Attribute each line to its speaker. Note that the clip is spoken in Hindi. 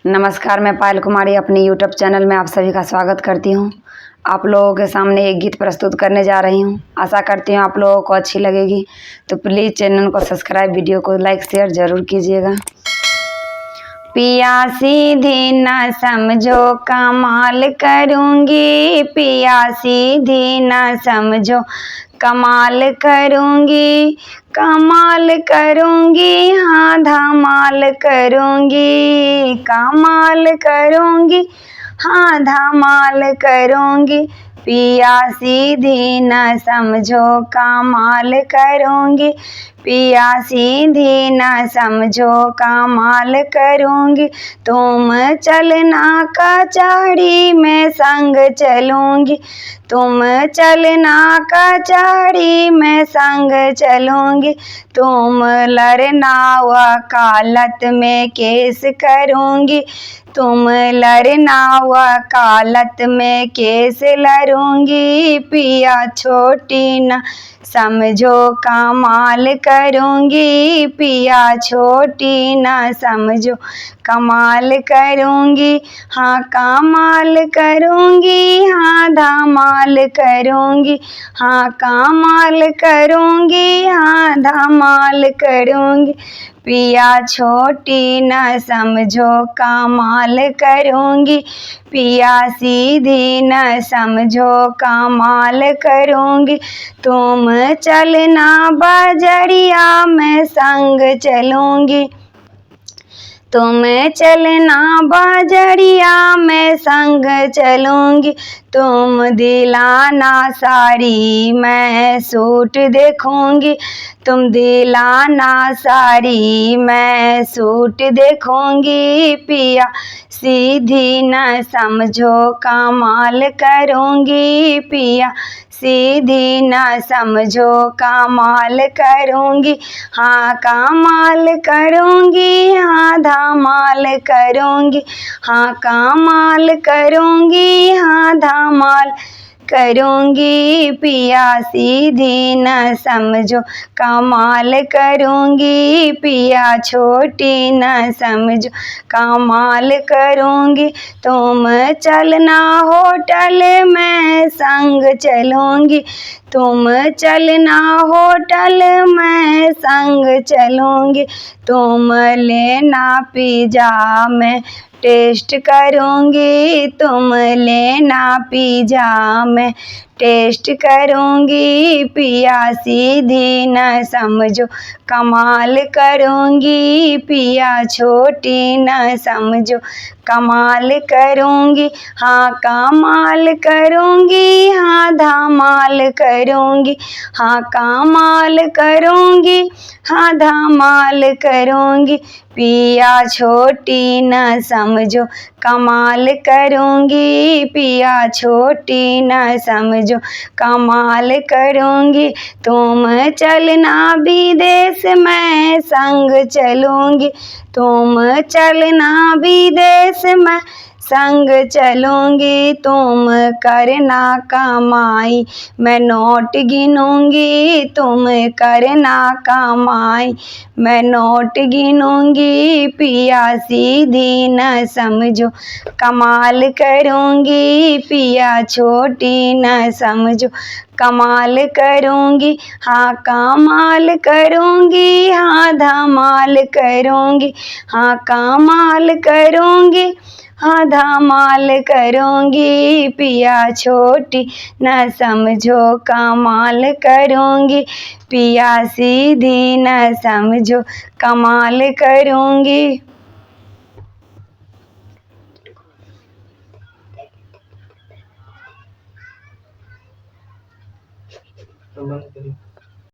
Speaker 1: नमस्कार, मैं पायल कुमारी अपने यूट्यूब चैनल में आप सभी का स्वागत करती हूँ। आप लोगों के सामने एक गीत प्रस्तुत करने जा रही हूँ। आशा करती हूँ आप लोगों को अच्छी लगेगी, तो प्लीज़ चैनल को सब्सक्राइब, वीडियो को लाइक शेयर ज़रूर कीजिएगा। पिया सीधी न समझो कमाल करूँगी, पिया सीधी न समझो कमाल करूँगी, कमाल करूँगी, हाँ धमाल करूँगी, कमाल करूँगी, हाँ धमाल करूँगी। पिया सीधी न समझो कमाल करूँगी, पिया सीधी न समझो कमाल करूँगी। तुम चलना कचहरी में संग चलूँगी, तुम चलना कचहरी में संग चलूँगी। तुम लड़ना वकालत में केस करूँगी, तुम लड़ना वकालत में केस लड़ूँगी। पिया छोटी न समझो कमाल करूँगी, पिया छोटी न समझो कमाल करूँगी, हाँ कमाल करूँगी, हाँ धमाल करूँगी, हाँ कमाल करूँगी, हाँ धमाल करूँगी। पिया छोटी न समझो कमाल करूँगी, पिया सीधी न समझो कमाल करूँगी। तुम चलना बजरिया में संग चलूँगी, तुम चलना बजरिया में संग चलूँगी। तुम दिलाना साड़ी मैं सूट देखूँगी, तुम दिलाना साड़ी मैं सूट देखूँगी। पिया सीधी न समझो कमाल करूँगी, पिया सीधी न समझो कमाल करूँगी, हाँ कमाल करूँगी, हाँ धमाल करूँगी, हाँ कमाल करूँगी, हाँ धमाल करूँगी। पिया सीधी न समझो कमाल करूँगी, पिया छोटी न समझो कमाल करूँगी। तुम चलना होटल में संग चलूँगी, तुम चलना होटल में संग चलूँगी। तुम लेना पिज़्ज़ा में टेस्ट करूँगी, तुम लेना पिज़्ज़ा में टेस्ट करूँगी। पिया सीधी न समझो कमाल करूँगी, पिया छोटी न समझो कमाल करूँगी, हाँ कमाल करूँगी, हाँ धमाल करूँगी, हाँ कमाल करूँगी, हाँ धमाल करूँगी। पिया छोटी न समझो कमाल करूँगी, पिया छोटी न समझो कमाल करूँगी। तुम चलना विदेश में संग चलूँगी, तुम चलना विदेश में संग चलूँगी। तुम करना कमाई मैं नोट गिनूँगी, तुम करना कमाई मैं नोट गिनूँगी। पिया सीधी न समझो कमाल करूँगी, पिया छोटी न समझो कमाल करूँगी, हाँ कमाल करूँगी, हाँ धमाल करूँगी, हाँ कमाल करूँगी, हाँ धमाल करूँगी। पिया छोटी न समझो कमाल करूँगी, पिया सीधी न समझो कमाल करूँगी।
Speaker 2: बंद करिए।